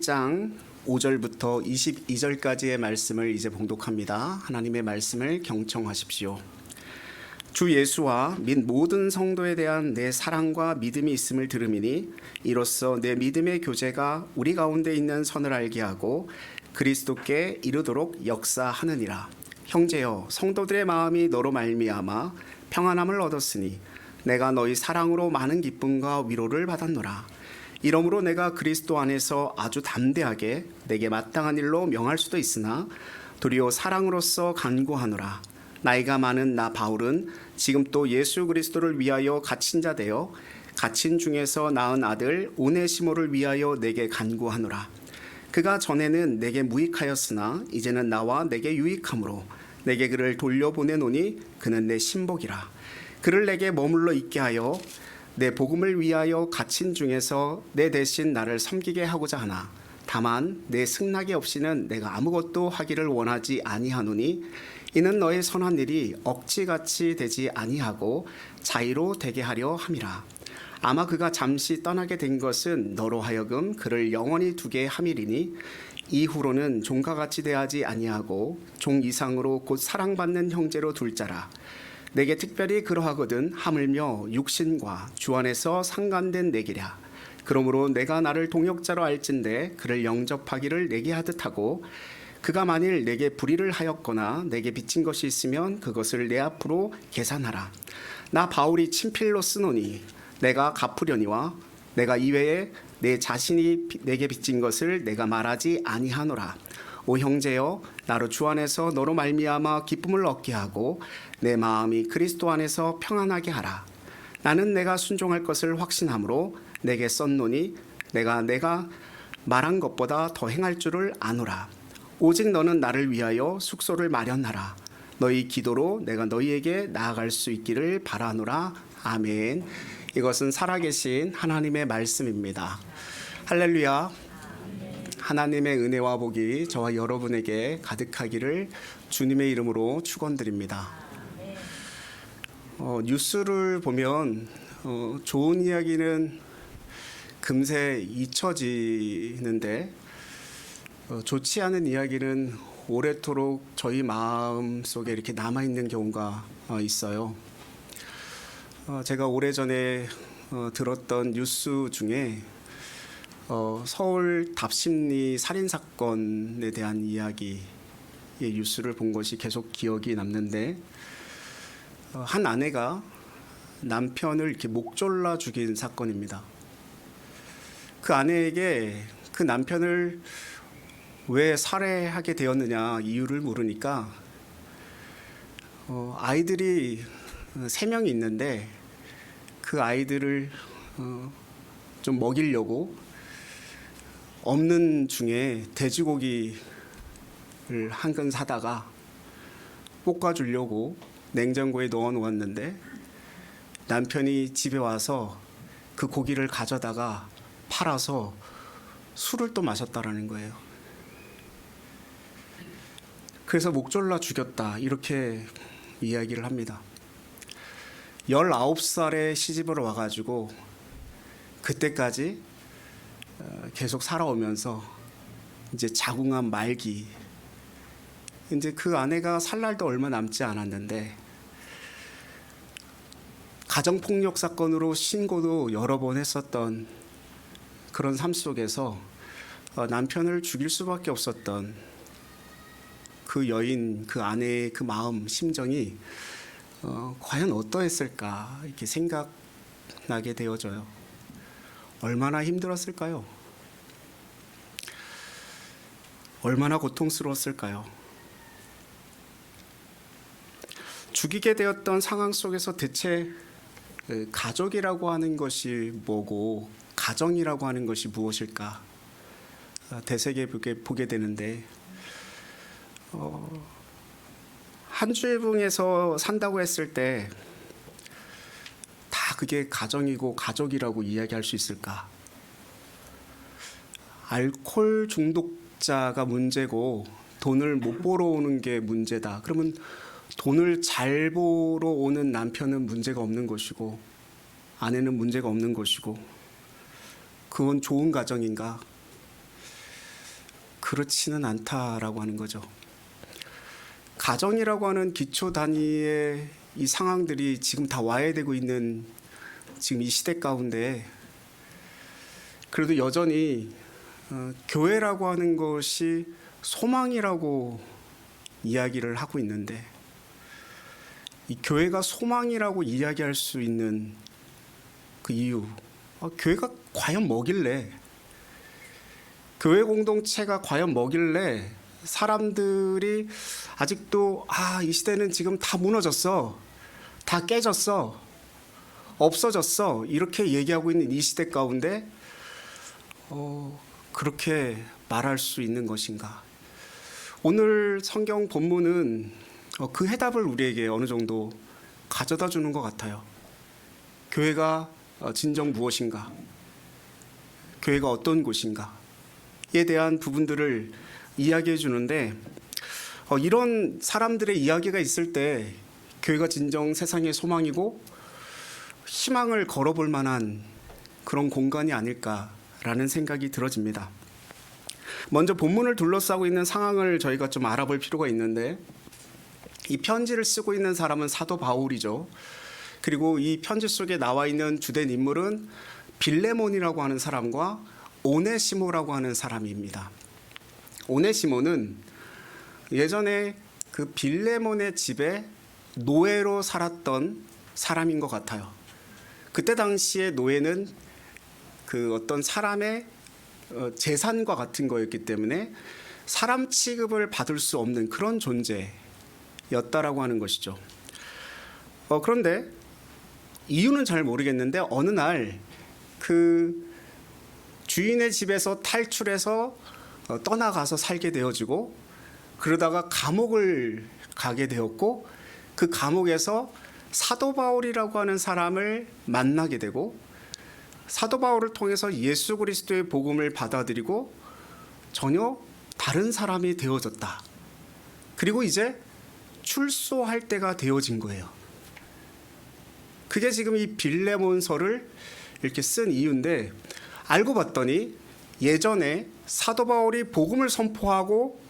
장 5절부터 22절까지의 말씀을 이제 봉독합니다. 하나님의 말씀을 경청하십시오. 주 예수와 및 모든 성도에 대한 내 사랑과 믿음이 있음을 들음이니 이로써 내 믿음의 교제가 우리 가운데 있는 선을 알게 하고 그리스도께 이르도록 역사하느니라. 형제여, 성도들의 마음이 너로 말미암아 평안함을 얻었으니 내가 너희 사랑으로 많은 기쁨과 위로를 받았노라. 이러므로 내가 그리스도 안에서 아주 담대하게 내게 마땅한 일로 명할 수도 있으나 도리어 사랑으로서 간구하노라. 나이가 많은 나 바울은 지금 또 예수 그리스도를 위하여 갇힌 자 되어 갇힌 중에서 낳은 아들 오네시모를 위하여 내게 간구하노라. 그가 전에는 내게 무익하였으나 이제는 나와 내게 유익함으로 내게 그를 돌려보내노니 그는 내 신복이라. 그를 내게 머물러 있게 하여 내 복음을 위하여 갇힌 중에서 내 대신 나를 섬기게 하고자 하나 다만 내 승낙이 없이는 내가 아무것도 하기를 원하지 아니하노니 이는 너의 선한 일이 억지같이 되지 아니하고 자의로 되게 하려 함이라. 아마 그가 잠시 떠나게 된 것은 너로 하여금 그를 영원히 두게 함이리니 이후로는 종과 같이 대하지 아니하고 종 이상으로 곧 사랑받는 형제로 둘 자라. 내게 특별히 그러하거든 하물며 육신과 주 안에서 상관된 내기랴. 그러므로 내가 나를 동역자로 알진대 그를 영접하기를 내게 하듯 하고 그가 만일 내게 불의를 하였거나 내게 빚진 것이 있으면 그것을 내 앞으로 계산하라. 나 바울이 친필로 쓰노니 내가 갚으려니와 내가 이외에 내 자신이 내게 빚진 것을 내가 말하지 아니하노라. 오 형제여, 나로 주 안에서 너로 말미암아 기쁨을 얻게 하고 내 마음이 그리스도 안에서 평안하게 하라. 나는 내가 순종할 것을 확신함으로 내게 썼노니 내가 말한 것보다 더 행할 줄을 아노라. 오직 너는 나를 위하여 숙소를 마련하라. 너희 기도로 내가 너희에게 나아갈 수 있기를 바라노라. 아멘. 이것은 살아계신 하나님의 말씀입니다. 할렐루야. 하나님의 은혜와 복이 저와 여러분에게 가득하기를 주님의 이름으로 축원드립니다. 뉴스를 보면 좋은 이야기는 금세 잊혀지는데 좋지 않은 이야기는 오래도록 저희 마음 속에 이렇게 남아있는 경우가 있어요. 제가 오래전에 들었던 뉴스 중에 서울 답심리 살인사건에 대한 이야기의 뉴스를 본 것이 계속 기억이 남는데 한 아내가 남편을 이렇게 목 졸라 죽인 사건입니다. 그 아내에게 그 남편을 왜 살해하게 되었느냐 이유를 물으니까 아이들이 3명이 있는데 그 아이들을 좀 먹이려고 없는 중에 돼지고기를 한 근 사다가 볶아주려고 냉장고에 넣어 놓았는데 남편이 집에 와서 그 고기를 가져다가 팔아서 술을 또 마셨다라는 거예요. 그래서 목 졸라 죽였다 이렇게 이야기를 합니다. 19살에 시집을 와가지고 그때까지 계속 살아오면서 이제 자궁암 말기, 이제 그 아내가 살 날도 얼마 남지 않았는데 가정폭력 사건으로 신고도 여러 번 했었던 그런 삶 속에서 남편을 죽일 수밖에 없었던 그 여인, 그 아내의 그 마음, 심정이 과연 어떠했을까 이렇게 생각나게 되어져요. 얼마나 힘들었을까요? 얼마나 고통스러웠을까요? 죽이게 되었던 상황 속에서 대체 가족이라고 하는 것이 뭐고 가정이라고 하는 것이 무엇일까 되새겨보게 되는데 한 주일붕에서 산다고 했을 때 다 그게 가정이고 가족이라고 이야기할 수 있을까? 알코올 중독자가 문제고 돈을 못 벌어 오는 게 문제다. 그러면 돈을 잘 벌어 오는 남편은 문제가 없는 것이고 아내는 문제가 없는 것이고 그건 좋은 가정인가? 그렇지는 않다라고 하는 거죠. 가정이라고 하는 기초 단위의 이 상황들이 지금 다 와해되고 있는 지금 이 시대 가운데 그래도 여전히 교회라고 하는 것이 소망이라고 이야기를 하고 있는데 이 교회가 소망이라고 이야기할 수 있는 그 이유, 교회가 과연 뭐길래, 교회 공동체가 과연 뭐길래 사람들이 아직도 이 시대는 지금 다 무너졌어, 다 깨졌어, 없어졌어 이렇게 얘기하고 있는 이 시대 가운데 그렇게 말할 수 있는 것인가? 오늘 성경 본문은 그 해답을 우리에게 어느 정도 가져다 주는 것 같아요. 교회가 진정 무엇인가? 교회가 어떤 곳인가에 대한 부분들을 이야기해 주는데 이런 사람들의 이야기가 있을 때 교회가 진정 세상의 소망이고 희망을 걸어볼 만한 그런 공간이 아닐까라는 생각이 들어집니다. 먼저 본문을 둘러싸고 있는 상황을 저희가 좀 알아볼 필요가 있는데 이 편지를 쓰고 있는 사람은 사도 바울이죠. 그리고 이 편지 속에 나와 있는 주된 인물은 빌레몬이라고 하는 사람과 오네시모라고 하는 사람입니다. 오네시모는 예전에 그 빌레몬의 집에 노예로 살았던 사람인 것 같아요. 그때 당시에 노예는 그 어떤 사람의 재산과 같은 거였기 때문에 사람 취급을 받을 수 없는 그런 존재였다라고 하는 것이죠. 그런데 이유는 잘 모르겠는데 어느 날 그 주인의 집에서 탈출해서 떠나가서 살게 되어지고 그러다가 감옥을 가게 되었고 그 감옥에서 사도 바울이라고 하는 사람을 만나게 되고 사도 바울을 통해서 예수 그리스도의 복음을 받아들이고 전혀 다른 사람이 되어졌다. 그리고 이제 출소할 때가 되어진 거예요. 그게 지금 이 빌레몬서를 이렇게 쓴 이유인데 알고 봤더니 예전에 사도 바울이 복음을 선포하고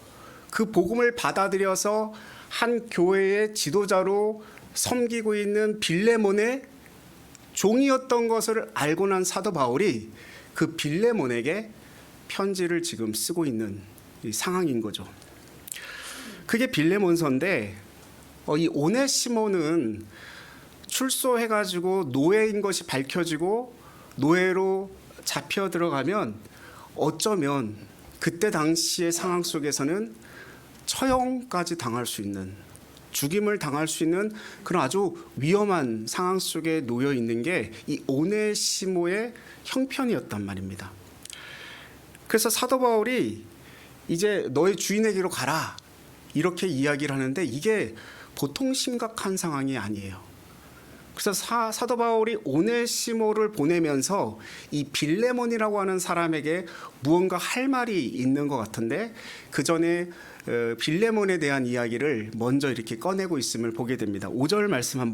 그 복음을 받아들여서 한 교회의 지도자로 섬기고 있는 빌레몬의 종이었던 것을 알고 난 사도 바울이 그 빌레몬에게 편지를 지금 쓰고 있는 이 상황인 거죠. 그게 빌레몬서인데 이 오네시모는 출소해가지고 노예인 것이 밝혀지고 노예로 잡혀 들어가면 어쩌면 그때 당시의 상황 속에서는 처형까지 당할 수 있는, 죽임을 당할 수 있는 그런 아주 위험한 상황 속에 놓여 있는 게 이 오네시모의 형편이었단 말입니다. 그래서 사도 바울이 이제 너의 주인에게로 가라 이렇게 이야기를 하는데 이게 보통 심각한 상황이 아니에요. 그래서 사도 바울이 오네시모를 보내면서 이 빌레몬이라고 하는 사람에게 무언가 할 말이 있는 것 같은데 그 전에 빌레몬에 대한 이야기를 먼저 이렇게 꺼내고 있음을 보게 됩니다. 5절 말씀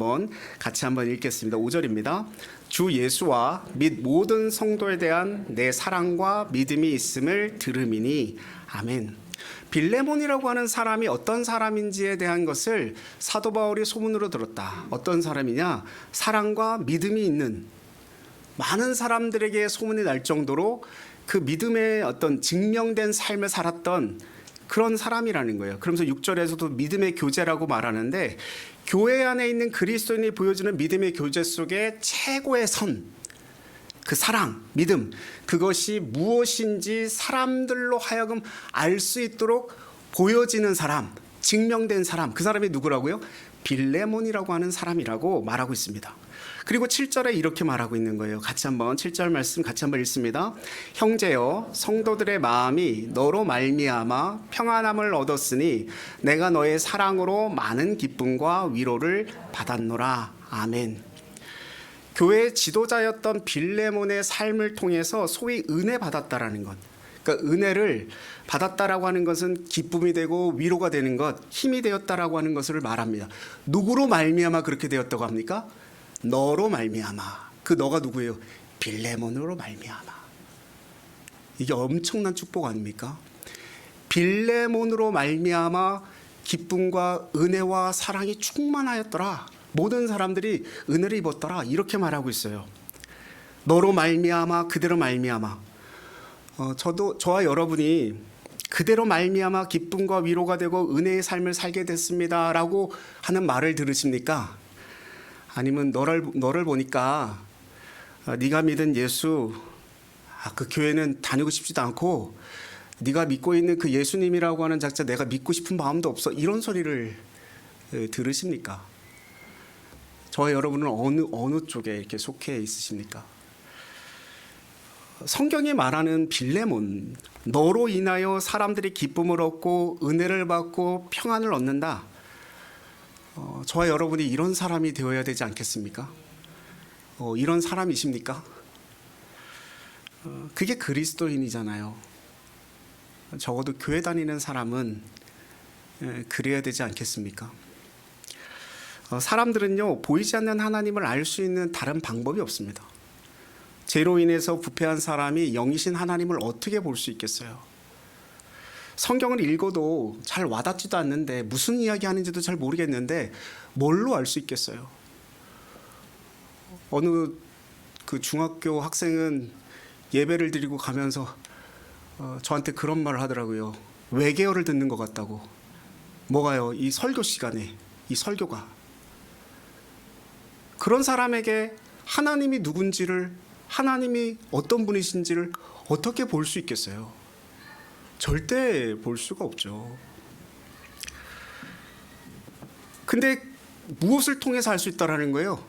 같이 한번 읽겠습니다. 5절입니다. 주 예수와 및 모든 성도에 대한 내 사랑과 믿음이 있음을 들음이니 아멘. 빌레몬이라고 하는 사람이 어떤 사람인지에 대한 것을 사도 바울이 소문으로 들었다. 어떤 사람이냐? 사랑과 믿음이 있는, 많은 사람들에게 소문이 날 정도로 그 믿음의 어떤 증명된 삶을 살았던 그런 사람이라는 거예요. 그러면서 6절에서도 믿음의 교제라고 말하는데 교회 안에 있는 그리스도인이 보여주는 믿음의 교제 속에 최고의 선, 그 사랑, 믿음, 그것이 무엇인지 사람들로 하여금 알 수 있도록 보여지는 사람, 증명된 사람, 그 사람이 누구라고요? 빌레몬이라고 하는 사람이라고 말하고 있습니다. 그리고 7절에 이렇게 말하고 있는 거예요. 같이 한번 7절 말씀 같이 한번 읽습니다. 형제여, 성도들의 마음이 너로 말미암아 평안함을 얻었으니 내가 너의 사랑으로 많은 기쁨과 위로를 받았노라. 아멘. 교회의 지도자였던 빌레몬의 삶을 통해서 소위 은혜 받았다라는 것, 그러니까 은혜를 받았다라고 하는 것은 기쁨이 되고 위로가 되는 것, 힘이 되었다라고 하는 것을 말합니다. 누구로 말미암아 그렇게 되었다고 합니까? 너로 말미암아. 그 너가 누구예요? 빌레몬으로 말미암아. 이게 엄청난 축복 아닙니까? 빌레몬으로 말미암아 기쁨과 은혜와 사랑이 충만하였더라. 모든 사람들이 은혜를 입었더라. 이렇게 말하고 있어요. 너로 말미암아, 그대로 말미암아. 저와 여러분이 그대로 말미암아 기쁨과 위로가 되고 은혜의 삶을 살게 됐습니다라고 하는 말을 들으십니까? 아니면 너를 보니까 네가 믿은 예수, 그 교회는 다니고 싶지도 않고 네가 믿고 있는 그 예수님이라고 하는 작자 내가 믿고 싶은 마음도 없어, 이런 소리를 들으십니까? 저와 여러분은 어느 쪽에 이렇게 속해 있으십니까? 성경이 말하는 빌레몬, 너로 인하여 사람들이 기쁨을 얻고 은혜를 받고 평안을 얻는다. 저와 여러분이 이런 사람이 되어야 되지 않겠습니까? 이런 사람이십니까? 그게 그리스도인이잖아요. 적어도 교회 다니는 사람은 그래야 되지 않겠습니까? 사람들은요, 보이지 않는 하나님을 알 수 있는 다른 방법이 없습니다. 죄로 인해서 부패한 사람이 영이신 하나님을 어떻게 볼 수 있겠어요? 성경을 읽어도 잘 와닿지도 않는데, 무슨 이야기 하는지도 잘 모르겠는데 뭘로 알 수 있겠어요? 어느 그 중학교 학생은 예배를 드리고 가면서 저한테 그런 말을 하더라고요. 외계어를 듣는 것 같다고. 뭐가요? 이 설교 시간에, 이 설교가. 그런 사람에게 하나님이 누군지를, 하나님이 어떤 분이신지를 어떻게 볼 수 있겠어요? 절대 볼 수가 없죠. 근데 무엇을 통해서 알 수 있다라는 거예요?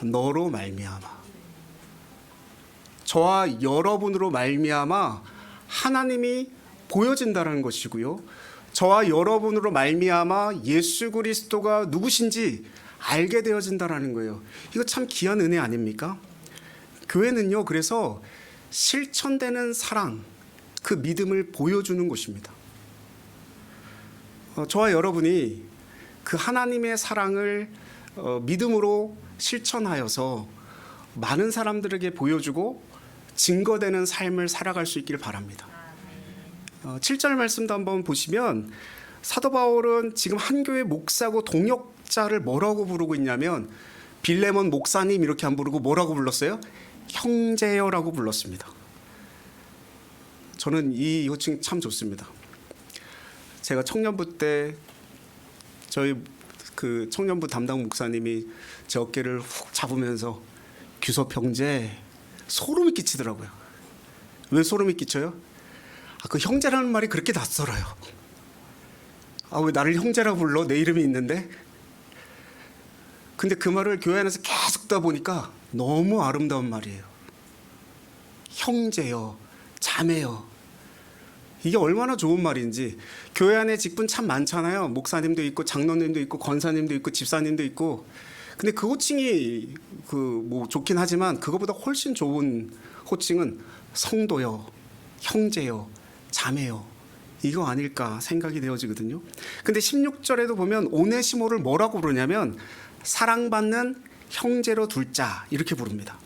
너로 말미암아. 저와 여러분으로 말미암아 하나님이 보여진다는 것이고요, 저와 여러분으로 말미암아 예수 그리스도가 누구신지 알게 되어진다는 거예요. 이거 참 귀한 은혜 아닙니까? 교회는요, 그래서 실천되는 사랑, 그 믿음을 보여주는 곳입니다. 저와 여러분이 그 하나님의 사랑을 믿음으로 실천하여서 많은 사람들에게 보여주고 증거되는 삶을 살아갈 수 있기를 바랍니다. 7절 말씀도 한번 보시면 사도 바울은 지금 한 교회 목사고 동역자를 뭐라고 부르고 있냐면, 빌레몬 목사님 이렇게 안 부르고 뭐라고 불렀어요? 형제여라고 불렀습니다. 저는 이 호칭 참 좋습니다. 제가 청년부 때 저희 그 청년부 담당 목사님이 제 어깨를 훅 잡으면서 규섭 형제, 소름이 끼치더라고요. 왜 소름이 끼쳐요? 그 형제라는 말이 그렇게 낯설어요. 왜 나를 형제라고 불러? 내 이름이 있는데. 근데 그 말을 교회 안에서 계속 듣다 보니까 너무 아름다운 말이에요. 형제요, 자매요. 이게 얼마나 좋은 말인지. 교회 안에 직분 참 많잖아요. 목사님도 있고 장로님도 있고 권사님도 있고 집사님도 있고. 근데 그 호칭이 뭐 좋긴 하지만 그거보다 훨씬 좋은 호칭은 성도요, 형제요, 자매요, 이거 아닐까 생각이 되어지거든요. 근데 16절에도 보면 오네시모를 뭐라고 부르냐면 사랑받는 형제로 둘자, 이렇게 부릅니다.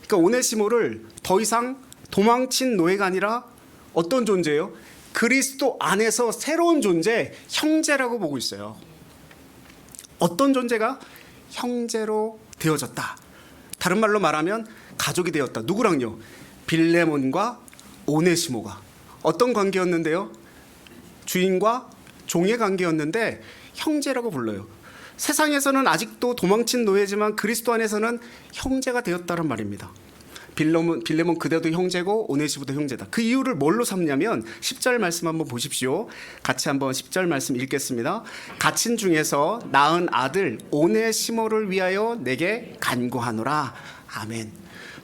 그러니까 오네시모를 더 이상 도망친 노예가 아니라 어떤 존재예요? 그리스도 안에서 새로운 존재, 형제라고 보고 있어요. 어떤 존재가? 형제로 되어졌다. 다른 말로 말하면 가족이 되었다. 누구랑요? 빌레몬과 오네시모가. 어떤 관계였는데요? 주인과 종의 관계였는데 형제라고 불러요. 세상에서는 아직도 도망친 노예지만 그리스도 안에서는 형제가 되었다는 말입니다. 빌레몬 그대도 형제고 오네시모도 형제다. 그 이유를 뭘로 삼냐면 10절 말씀 한번 보십시오. 같이 한번 10절 말씀 읽겠습니다. 갇힌 중에서 낳은 아들 오네시모를 위하여 내게 간구하노라. 아멘.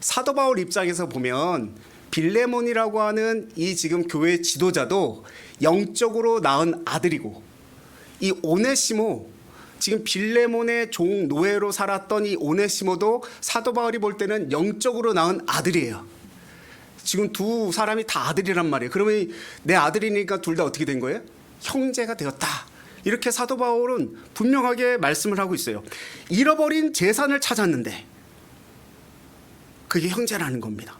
사도 바울 입장에서 보면 빌레몬이라고 하는 이 지금 교회 지도자도 영적으로 낳은 아들이고, 이 오네시모, 지금 빌레몬의 종 노예로 살았던 이 오네시모도 사도 바울이 볼 때는 영적으로 낳은 아들이에요. 지금 두 사람이 다 아들이란 말이에요. 그러면 내 아들이니까 둘 다 어떻게 된 거예요? 형제가 되었다. 이렇게 사도 바울은 분명하게 말씀을 하고 있어요. 잃어버린 재산을 찾았는데 그게 형제라는 겁니다.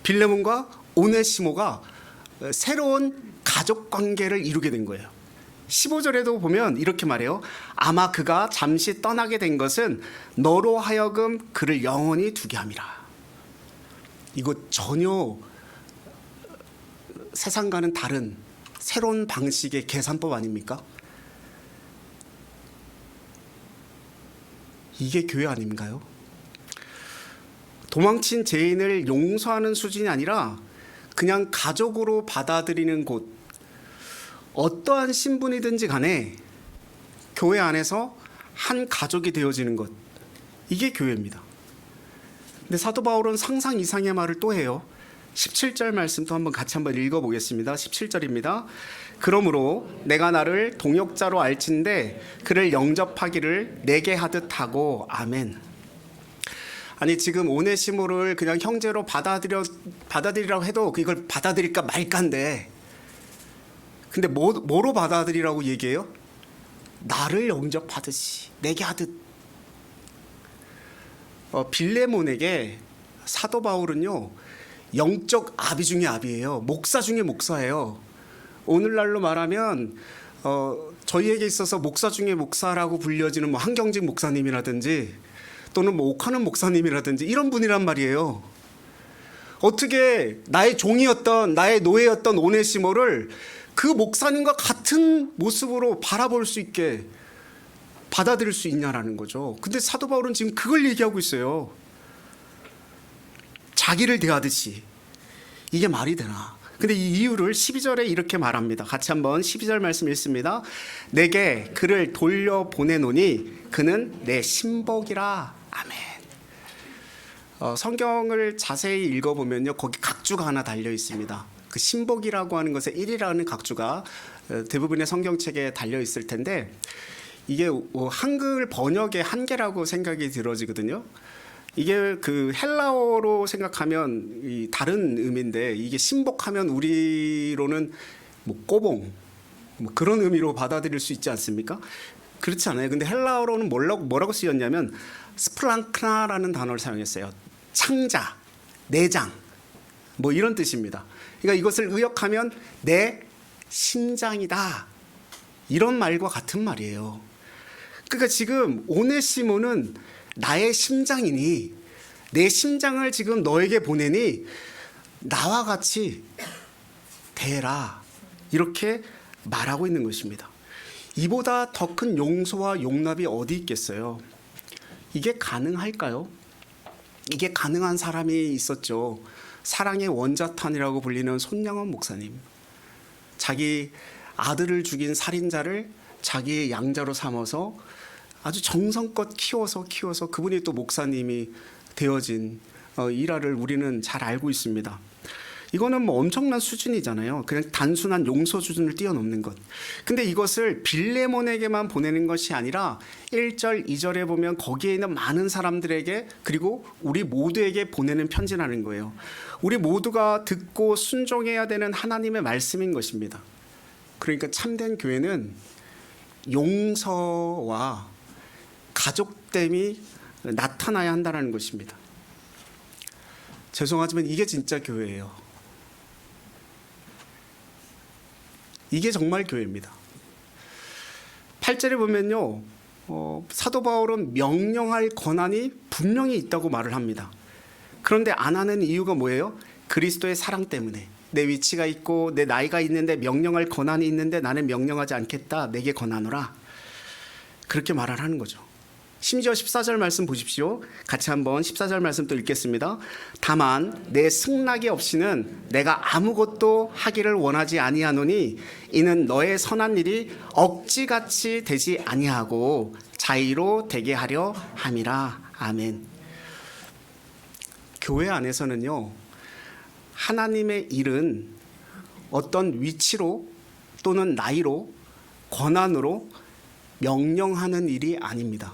빌레몬과 오네시모가 새로운 가족 관계를 이루게 된 거예요. 15절에도 보면 이렇게 말해요. 아마 그가 잠시 떠나게 된 것은 너로 하여금 그를 영원히 두게 함이라. 이거 전혀 세상과는 다른 새로운 방식의 계산법 아닙니까? 이게 교회 아닌가요? 도망친 죄인을 용서하는 수준이 아니라 그냥 가족으로 받아들이는 곳, 어떠한 신분이든지 간에 교회 안에서 한 가족이 되어지는 것, 이게 교회입니다. 근데 사도 바울은 상상 이상의 말을 또 해요. 17절 말씀도 한번 같이 한번 읽어보겠습니다. 17절입니다. 그러므로 내가 나를 동역자로 알진대 그를 영접하기를 내게 하듯 하고 아멘. 아니 지금 오네시모를 그냥 형제로 받아들이라고 해도 이걸 받아들일까 말까인데, 근데 뭐로 받아들이라고 얘기해요? 나를 영접하듯이 내게 하듯. 빌레몬에게 사도 바울은요 영적 아비 중에 아비예요. 목사 중에 목사예요. 오늘날로 말하면 저희에게 있어서 목사 중에 목사라고 불려지는 뭐 한경직 목사님이라든지 또는 뭐 옥하는 목사님이라든지 이런 분이란 말이에요. 어떻게 나의 종이었던 나의 노예였던 오네시모를 그 목사님과 같은 모습으로 바라볼 수 있게 받아들일 수 있냐라는 거죠. 근데 사도 바울은 지금 그걸 얘기하고 있어요. 자기를 대하듯이. 이게 말이 되나? 근데 이 이유를 12절에 이렇게 말합니다. 같이 한번 12절 말씀 읽습니다. 내게 그를 돌려보내노니 그는 내 신복이라. 아멘. 성경을 자세히 읽어보면요 거기 각주가 하나 달려 있습니다. 그 신복이라고 하는 것에 1이라는 각주가 대부분의 성경책에 달려 있을 텐데, 이게 한글 번역의 한계라고 생각이 들어지거든요. 이게 그 헬라어로 생각하면 이 다른 의미인데, 이게 신복하면 우리로는 뭐 꼬봉 뭐 그런 의미로 받아들일 수 있지 않습니까? 그렇지 않아요. 근데 헬라어로는 뭐라고 쓰였냐면 스플랑크나라는 단어를 사용했어요. 창자, 내장 뭐 이런 뜻입니다. 그러니까 이것을 의역하면 내 심장이다, 이런 말과 같은 말이에요. 그러니까 지금 오네시모는 나의 심장이니, 내 심장을 지금 너에게 보내니 나와 같이 대해라, 이렇게 말하고 있는 것입니다. 이보다 더 큰 용서와 용납이 어디 있겠어요? 이게 가능할까요? 이게 가능한 사람이 있었죠. 사랑의 원자탄이라고 불리는 손양원 목사님. 자기 아들을 죽인 살인자를 자기의 양자로 삼아서 아주 정성껏 키워서 그분이 또 목사님이 되어진 일화를 우리는 잘 알고 있습니다. 이거는 뭐 엄청난 수준이잖아요. 그냥 단순한 용서 수준을 뛰어넘는 것. 근데 이것을 빌레몬에게만 보내는 것이 아니라 1절, 2절에 보면 거기에 있는 많은 사람들에게, 그리고 우리 모두에게 보내는 편지라는 거예요. 우리 모두가 듣고 순종해야 되는 하나님의 말씀인 것입니다. 그러니까 참된 교회는 용서와 가족됨이 나타나야 한다는 것입니다. 죄송하지만 이게 진짜 교회예요. 이게 정말 교회입니다. 8절에 보면요, 사도 바울은 명령할 권한이 분명히 있다고 말을 합니다. 그런데 안 하는 이유가 뭐예요? 그리스도의 사랑 때문에. 내 위치가 있고 내 나이가 있는데 명령할 권한이 있는데 나는 명령하지 않겠다, 내게 권하노라, 그렇게 말을 하는 거죠. 심지어 14절 말씀 보십시오. 같이 한번 14절 말씀 또 읽겠습니다. 다만 내 승낙이 없이는 내가 아무것도 하기를 원하지 아니하노니 이는 너의 선한 일이 억지같이 되지 아니하고 자의로 되게 하려 함이라. 아멘. 교회 안에서는요, 하나님의 일은 어떤 위치로 또는 나이로 권한으로 명령하는 일이 아닙니다.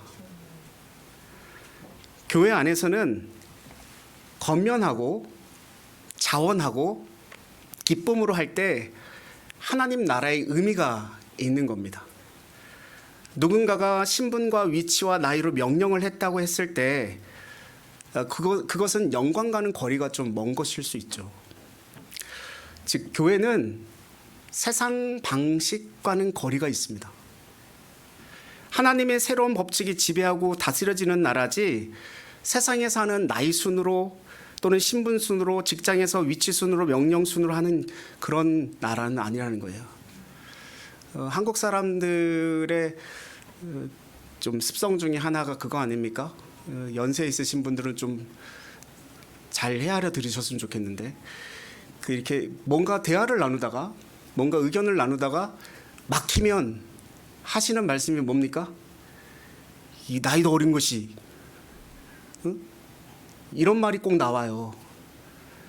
교회 안에서는 건면하고 자원하고 기쁨으로 할 때 하나님 나라의 의미가 있는 겁니다. 누군가가 신분과 위치와 나이로 명령을 했다고 했을 때 그것은 영광과는 거리가 좀 먼 것일 수 있죠. 즉 교회는 세상 방식과는 거리가 있습니다. 하나님의 새로운 법칙이 지배하고 다스려지는 나라지 세상에 사는 나이 순으로 또는 신분 순으로 직장에서 위치 순으로 명령 순으로 하는 그런 나라는 아니라는 거예요. 한국 사람들의 좀 습성 중에 하나가 그거 아닙니까? 연세 있으신 분들은 좀 잘 헤아려 들으셨으면 좋겠는데 이렇게 뭔가 대화를 나누다가 뭔가 의견을 나누다가 막히면 하시는 말씀이 뭡니까? 이 나이도 어린 것이 이런 말이 꼭 나와요.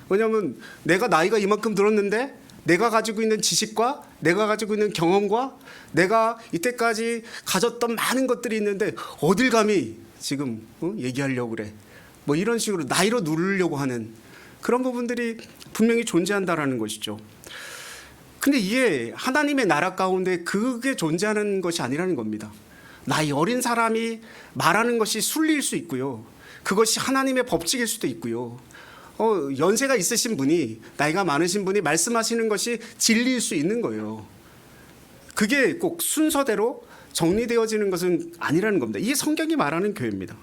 왜냐하면 내가 나이가 이만큼 들었는데 내가 가지고 있는 지식과 내가 가지고 있는 경험과 내가 이때까지 가졌던 많은 것들이 있는데 어딜 감히 지금 얘기하려고 그래. 뭐 이런 식으로 나이로 누르려고 하는 그런 부분들이 분명히 존재한다라는 것이죠. 근데 이게 하나님의 나라 가운데 그게 존재하는 것이 아니라는 겁니다. 나이 어린 사람이 말하는 것이 순리일 수 있고요. 그것이 하나님의 법칙일 수도 있고요. 연세가 있으신 분이 나이가 많으신 분이 말씀하시는 것이 진리일 수 있는 거예요. 그게 꼭 순서대로 정리되어지는 것은 아니라는 겁니다. 이게 성경이 말하는 교회입니다.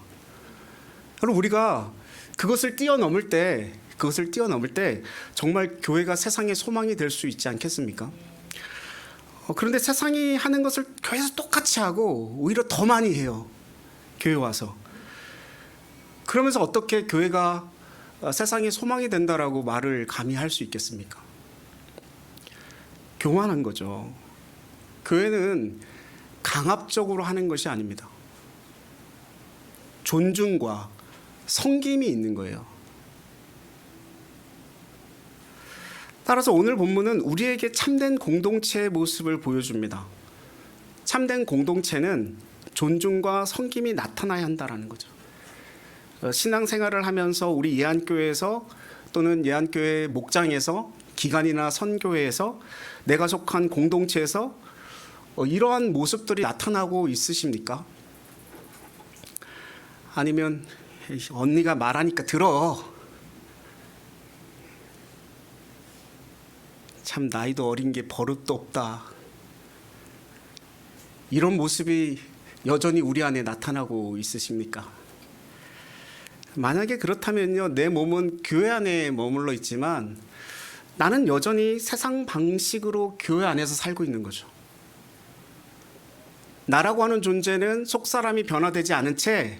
그럼 우리가 그것을 뛰어넘을 때 정말 교회가 세상의 소망이 될 수 있지 않겠습니까? 그런데 세상이 하는 것을 교회에서 똑같이 하고 오히려 더 많이 해요. 교회 와서. 그러면서 어떻게 교회가 세상의 소망이 된다라고 말을 감히 할 수 있겠습니까? 교만한 거죠. 교회는 강압적으로 하는 것이 아닙니다. 존중과 섬김이 있는 거예요. 따라서 오늘 본문은 우리에게 참된 공동체의 모습을 보여줍니다. 참된 공동체는 존중과 섬김이 나타나야 한다는 거죠. 신앙생활을 하면서 우리 예안교회에서 또는 예안교회 목장에서 기관이나 선교회에서 내가 속한 공동체에서 이러한 모습들이 나타나고 있으십니까? 아니면 언니가 말하니까 들어. 참 나이도 어린 게 버릇도 없다. 이런 모습이 여전히 우리 안에 나타나고 있으십니까? 만약에 그렇다면요, 내 몸은 교회 안에 머물러 있지만 나는 여전히 세상 방식으로 교회 안에서 살고 있는 거죠. 나라고 하는 존재는 속사람이 변화되지 않은 채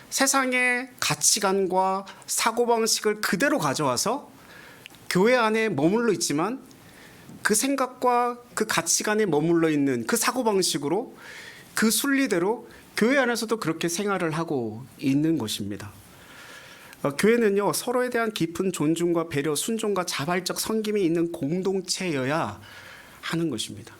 세상의 가치관과 사고방식을 그대로 가져와서 교회 안에 머물러 있지만 그 생각과 그 가치관에 머물러 있는 그 사고방식으로 그 순리대로 교회 안에서도 그렇게 생활을 하고 있는 것입니다. 교회는요, 서로에 대한 깊은 존중과 배려, 순종과 자발적 섬김이 있는 공동체여야 하는 것입니다.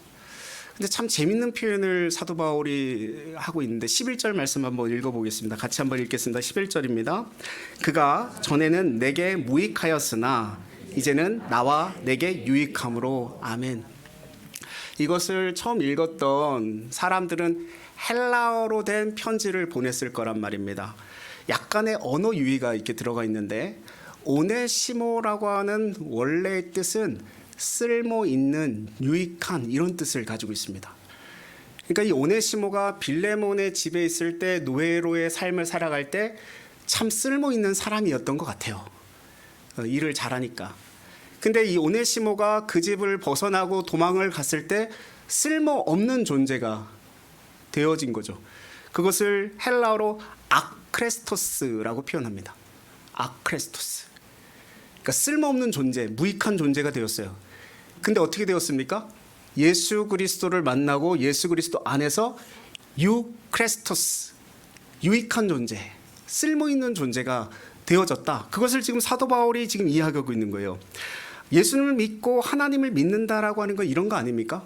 근데 참 재밌는 표현을 사도 바울이 하고 있는데 11절 말씀 한번 읽어보겠습니다. 같이 한번 읽겠습니다. 11절입니다. 그가 전에는 내게 무익하였으나 이제는 나와 내게 유익함으로. 아멘. 이것을 처음 읽었던 사람들은 헬라어로 된 편지를 보냈을 거란 말입니다. 약간의 언어 유희가 이렇게 들어가 있는데 오네시모라고 하는 원래의 뜻은 쓸모 있는, 유익한 이런 뜻을 가지고 있습니다. 그러니까 이 오네시모가 빌레몬의 집에 있을 때 노예로의 삶을 살아갈 때 참 쓸모 있는 사람이었던 것 같아요. 일을 잘하니까. 근데 이 오네시모가 그 집을 벗어나고 도망을 갔을 때 쓸모 없는 존재가 되어진 거죠. 그것을 헬라어로 아크레스토스라고 표현합니다. 아크레스토스. 그러니까 쓸모없는 존재, 무익한 존재가 되었어요. 근데 어떻게 되었습니까? 예수 그리스도를 만나고 예수 그리스도 안에서 유크레스토스, 유익한 존재, 쓸모있는 존재가 되어졌다. 그것을 지금 사도 바울이 지금 이야기하고 있는 거예요. 예수님을 믿고 하나님을 믿는다라고 하는 건 이런 거 아닙니까?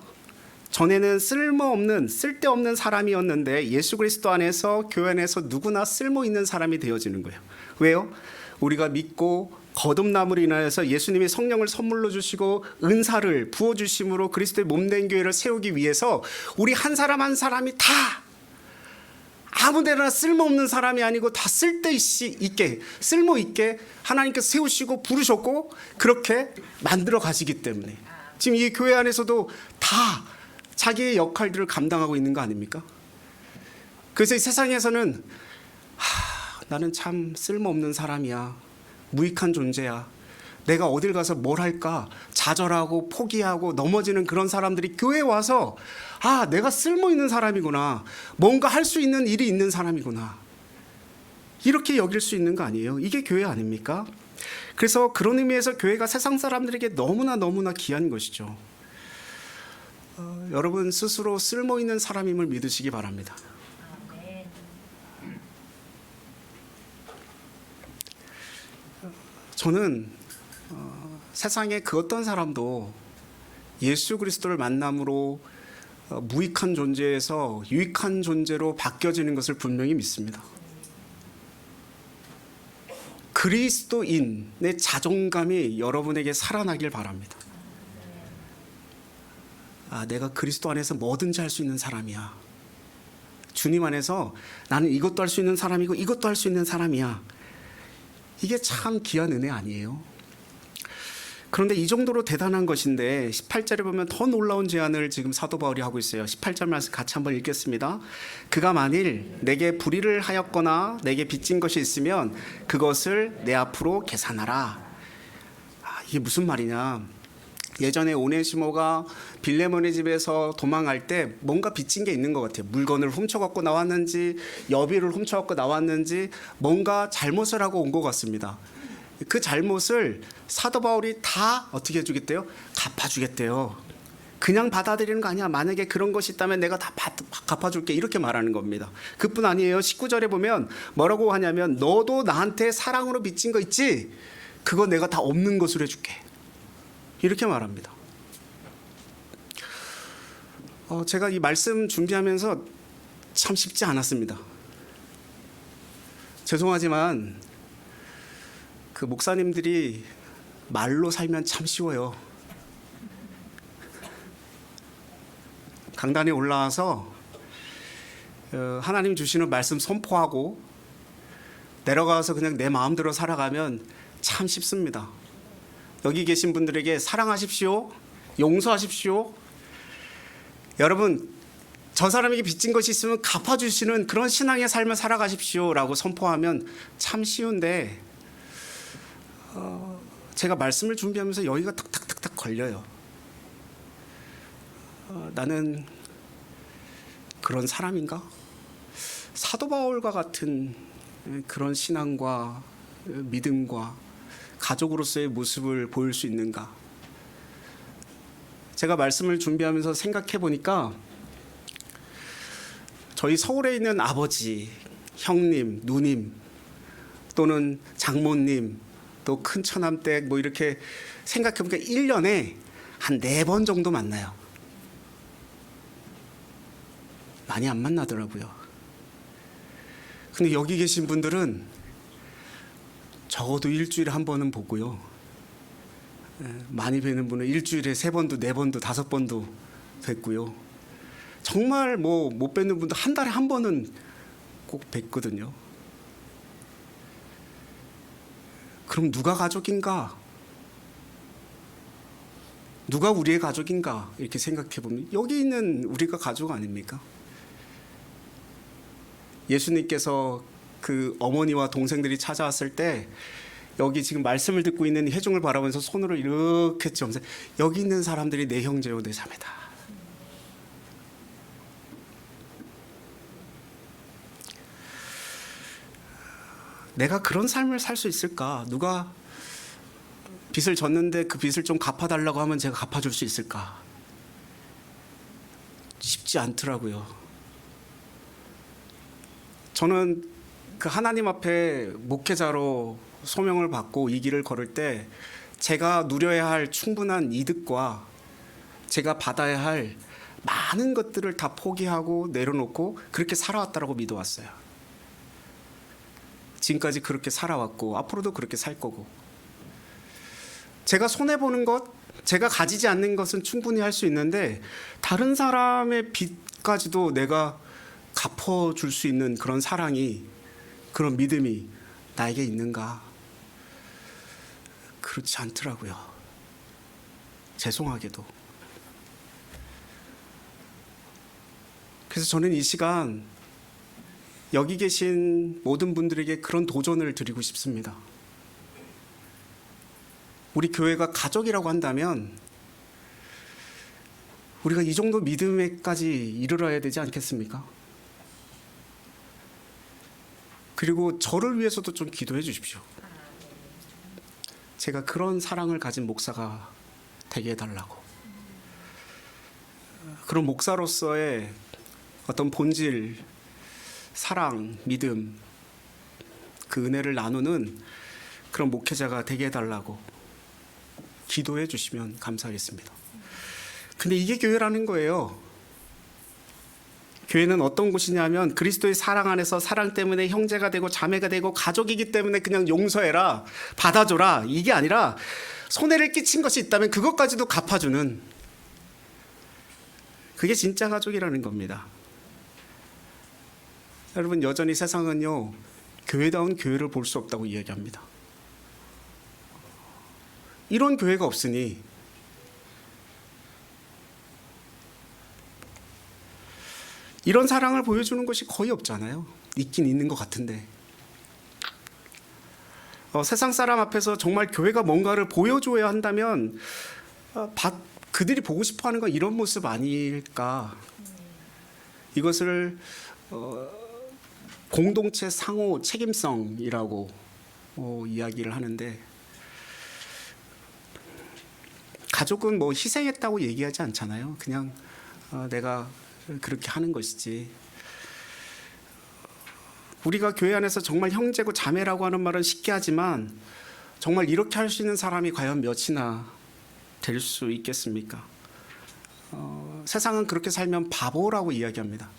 전에는 쓸모없는, 쓸데없는 사람이었는데 예수 그리스도 안에서 교회 안에서 누구나 쓸모있는 사람이 되어지는 거예요. 왜요? 우리가 믿고 거듭남으로 인하여서 예수님이 성령을 선물로 주시고 은사를 부어주심으로 그리스도의 몸된 교회를 세우기 위해서 우리 한 사람 한 사람이 다 아무데나 쓸모없는 사람이 아니고 다 있게 쓸모 있게 하나님께서 세우시고 부르셨고 그렇게 만들어 가시기 때문에 지금 이 교회 안에서도 다 자기의 역할들을 감당하고 있는 거 아닙니까? 그래서 이 세상에서는 나는 참 쓸모없는 사람이야, 무익한 존재야, 내가 어딜 가서 뭘 할까 좌절하고 포기하고 넘어지는 그런 사람들이 교회에 와서 내가 쓸모있는 사람이구나, 뭔가 할 수 있는 일이 있는 사람이구나, 이렇게 여길 수 있는 거 아니에요? 이게 교회 아닙니까? 그래서 그런 의미에서 교회가 세상 사람들에게 너무나 귀한 것이죠. 여러분 스스로 쓸모있는 사람임을 믿으시기 바랍니다. 저는 세상의 그 어떤 사람도 예수 그리스도를 만남으로 무익한 존재에서 유익한 존재로 바뀌어지는 것을 분명히 믿습니다. 그리스도인의 자존감이 여러분에게 살아나길 바랍니다. 내가 그리스도 안에서 뭐든지 할 수 있는 사람이야. 주님 안에서 나는 이것도 할 수 있는 사람이고 이것도 할 수 있는 사람이야. 이게 참 귀한 은혜 아니에요? 그런데 이 정도로 대단한 것인데 18절에 보면 더 놀라운 제안을 지금 사도 바울이 하고 있어요. 18절 말씀 같이 한번 읽겠습니다. 그가 만일 내게 불의를 하였거나 내게 빚진 것이 있으면 그것을 내 앞으로 계산하라. 이게 무슨 말이냐? 예전에 오네시모가 빌레몬의 집에서 도망할 때 뭔가 빚진 게 있는 것 같아요. 물건을 훔쳐갖고 나왔는지 여비를 훔쳐갖고 나왔는지 뭔가 잘못을 하고 온 것 같습니다. 그 잘못을 사도 바울이 다 어떻게 해주겠대요? 갚아주겠대요. 그냥 받아들이는 거 아니야. 만약에 그런 것이 있다면 내가 다 갚아줄게, 이렇게 말하는 겁니다. 그뿐 아니에요. 19절에 보면 뭐라고 하냐면 너도 나한테 사랑으로 빚진 거 있지? 그거 내가 다 없는 것으로 해줄게, 이렇게 말합니다. 제가 이 말씀 준비하면서 참 쉽지 않았습니다. 죄송하지만 그 목사님들이 말로 살면 참 쉬워요. 강단에 올라와서 하나님 주시는 말씀 선포하고 내려가서 그냥 내 마음대로 살아가면 참 쉽습니다. 여기 계신 분들에게 사랑하십시오, 용서하십시오, 여러분 저 사람에게 빚진 것이 있으면 갚아주시는 그런 신앙의 삶을 살아가십시오 라고 선포하면 참 쉬운데 제가 말씀을 준비하면서 여기가 탁탁탁탁 걸려요. 나는 그런 사람인가? 사도 바울과 같은 그런 신앙과 믿음과 가족으로서의 모습을 보일 수 있는가? 제가 말씀을 준비하면서 생각해 보니까 저희 서울에 있는 아버지, 형님, 누님 또는 장모님 또 큰 처남댁 뭐 이렇게 생각해 보니까 1년에 한 4번 정도 만나요. 많이 안 만나더라고요. 근데 여기 계신 분들은 적어도 일주일에 한 번은 보고요. 많이 뵈는 분은 일주일에 3번도 4번도 5번도 뵙고요. 정말 뭐 못 뵙는 분도 한 달에 한 번은 꼭 뵙거든요. 그럼 누가 가족인가? 누가 우리의 가족인가? 이렇게 생각해 보면 여기 있는 우리가 가족 아닙니까? 예수님께서 그 어머니와 동생들이 찾아왔을 때 여기 지금 말씀을 듣고 있는 회중을 바라보면서 손으로 이렇게 점세, 여기 있는 사람들이 내 형제요 내 자매다. 내가 그런 삶을 살 수 있을까? 누가 빚을 졌는데 그 빚을 좀 갚아달라고 하면 제가 갚아줄 수 있을까? 쉽지 않더라고요. 저는 그 하나님 앞에 목회자로 소명을 받고 이 길을 걸을 때 제가 누려야 할 충분한 이득과 제가 받아야 할 많은 것들을 다 포기하고 내려놓고 그렇게 살아왔다라고 믿어왔어요. 지금까지 그렇게 살아왔고 앞으로도 그렇게 살 거고, 제가 손해보는 것, 제가 가지지 않는 것은 충분히 할 수 있는데 다른 사람의 빚까지도 내가 갚아줄 수 있는 그런 사랑이, 그런 믿음이 나에게 있는가? 그렇지 않더라고요. 죄송하게도. 그래서 저는 이 시간 여기 계신 모든 분들에게 그런 도전을 드리고 싶습니다. 우리 교회가 가족이라고 한다면 우리가 이 정도 믿음에까지 이르러야 되지 않겠습니까? 그리고 저를 위해서도 좀 기도해 주십시오. 제가 그런 사랑을 가진 목사가 되게 해달라고. 그런 목사로서의 어떤 본질, 사랑, 믿음, 그 은혜를 나누는 그런 목회자가 되게 해달라고 기도해 주시면 감사하겠습니다. 근데 이게 교회라는 거예요. 교회는 어떤 곳이냐면 그리스도의 사랑 안에서 사랑 때문에 형제가 되고 자매가 되고 가족이기 때문에 그냥 용서해라, 받아줘라, 이게 아니라 손해를 끼친 것이 있다면 그것까지도 갚아주는, 그게 진짜 가족이라는 겁니다. 여러분, 여전히 세상은요, 교회다운 교회를 볼 수 없다고 이야기합니다. 이런 교회가 없으니 이런 사랑을 보여주는 것이 거의 없잖아요. 있긴 있는 것 같은데. 세상 사람 앞에서 정말 교회가 뭔가를 보여줘야 한다면 그들이 보고 싶어하는 건 이런 모습 아닐까. 이것을 공동체 상호 책임성이라고 이야기를 하는데, 가족은 뭐 희생했다고 얘기하지 않잖아요. 그냥 내가 그렇게 하는 것이지. 우리가 교회 안에서 정말 형제고 자매라고 하는 말은 쉽게 하지만 정말 이렇게 할 수 있는 사람이 과연 몇이나 될 수 있겠습니까? 세상은 그렇게 살면 바보라고 이야기합니다.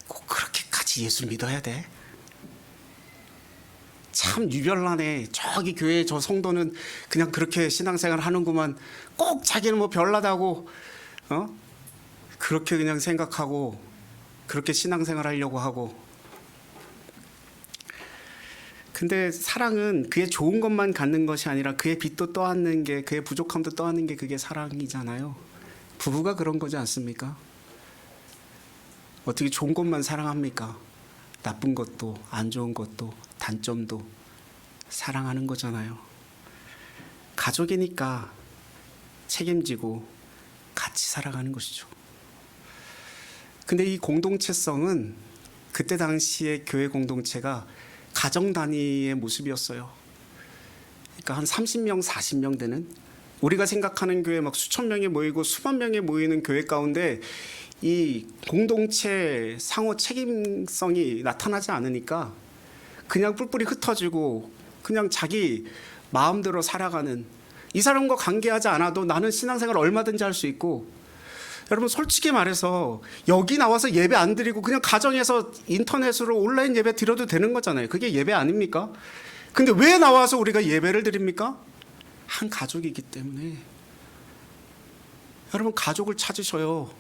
꼭 그렇게까지 예수 믿어야 돼? 참 유별나네. 저기 교회 저 성도는 그냥 그렇게 신앙생활 하는구만. 꼭 자기는 뭐 별나다고 그렇게 그냥 생각하고 그렇게 신앙생활 하려고 하고. 근데 사랑은 그의 좋은 것만 갖는 것이 아니라 그의 빛도 떠안는 게, 그의 부족함도 떠안는 게 그게 사랑이잖아요. 부부가 그런 거지 않습니까? 어떻게 좋은 것만 사랑합니까? 나쁜 것도, 안 좋은 것도, 단점도 사랑하는 거잖아요. 가족이니까 책임지고 같이 살아가는 것이죠. 근데 이 공동체성은 그때 당시의 교회 공동체가 가정 단위의 모습이었어요. 그러니까 한 30명, 40명 되는, 우리가 생각하는 교회 막 수천 명이 모이고 수만 명이 모이는 교회 가운데 이 공동체 상호 책임성이 나타나지 않으니까 그냥 뿔뿔이 흩어지고 그냥 자기 마음대로 살아가는, 이 사람과 관계하지 않아도 나는 신앙생활 얼마든지 할 수 있고, 여러분 솔직히 말해서 여기 나와서 예배 안 드리고 그냥 가정에서 인터넷으로 온라인 예배 드려도 되는 거잖아요. 그게 예배 아닙니까? 근데 왜 나와서 우리가 예배를 드립니까? 한 가족이기 때문에. 여러분 가족을 찾으셔요.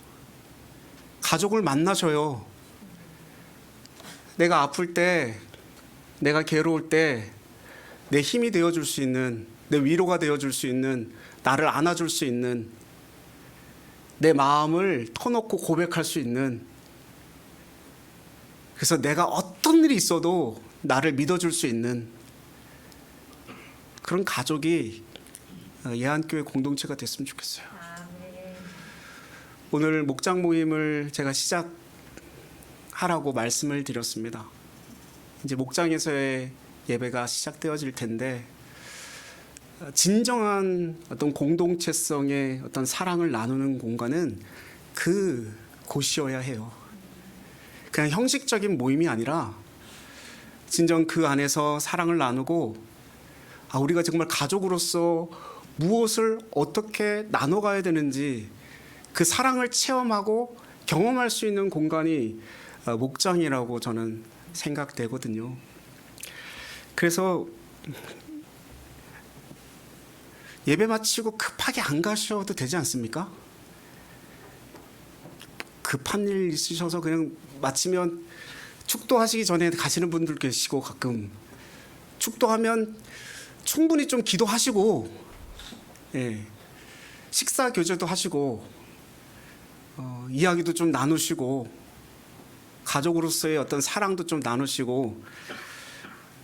가족을 만나셔요. 내가 아플 때, 내가 괴로울 때 내 힘이 되어줄 수 있는, 내 위로가 되어줄 수 있는, 나를 안아줄 수 있는, 내 마음을 터놓고 고백할 수 있는, 그래서 내가 어떤 일이 있어도 나를 믿어줄 수 있는 그런 가족이 예한교회 공동체가 됐으면 좋겠어요. 오늘 목장 모임을 제가 시작하라고 말씀을 드렸습니다. 이제 목장에서의 예배가 시작되어질 텐데, 진정한 어떤 공동체성의 어떤 사랑을 나누는 공간은 그 곳이어야 해요. 그냥 형식적인 모임이 아니라 진정 그 안에서 사랑을 나누고, 우리가 정말 가족으로서 무엇을 어떻게 나눠가야 되는지 그 사랑을 체험하고 경험할 수 있는 공간이 목장이라고 저는 생각되거든요. 그래서 예배 마치고 급하게 안 가셔도 되지 않습니까? 급한 일 있으셔서 그냥 마치면 축도하시기 전에 가시는 분들 계시고, 가끔 축도하면 충분히 좀 기도하시고, 예, 식사 교제도 하시고, 이야기도 좀 나누시고, 가족으로서의 어떤 사랑도 좀 나누시고,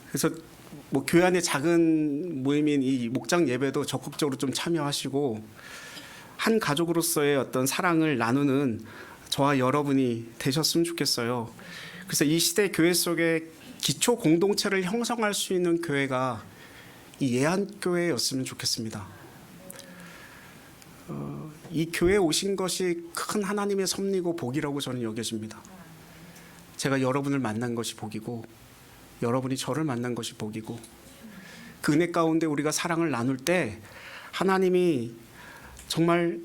그래서 뭐 교회 안에 작은 모임인 이 목장 예배도 적극적으로 좀 참여하시고, 한 가족으로서의 어떤 사랑을 나누는 저와 여러분이 되셨으면 좋겠어요. 그래서 이 시대 교회 속에 기초 공동체를 형성할 수 있는 교회가 이 예한교회였으면 좋겠습니다. 이 교회에 오신 것이 큰 하나님의 섭리고 복이라고 저는 여겨집니다. 제가 여러분을 만난 것이 복이고, 여러분이 저를 만난 것이 복이고, 그 은혜 가운데 우리가 사랑을 나눌 때 하나님이 정말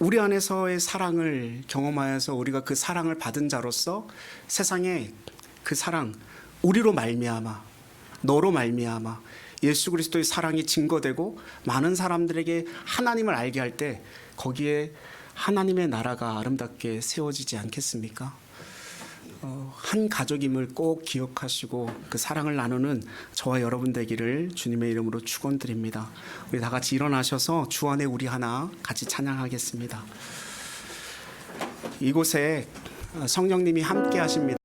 우리 안에서의 사랑을 경험하여서 우리가 그 사랑을 받은 자로서 세상에 그 사랑, 우리로 말미암아, 너로 말미암아 예수 그리스도의 사랑이 증거되고 많은 사람들에게 하나님을 알게 할 때 거기에 하나님의 나라가 아름답게 세워지지 않겠습니까? 한 가족임을 꼭 기억하시고 그 사랑을 나누는 저와 여러분 되기를 주님의 이름으로 축원드립니다. 우리 다 같이 일어나셔서 주 안에 우리 하나 같이 찬양하겠습니다. 이곳에 성령님이 함께 하십니다.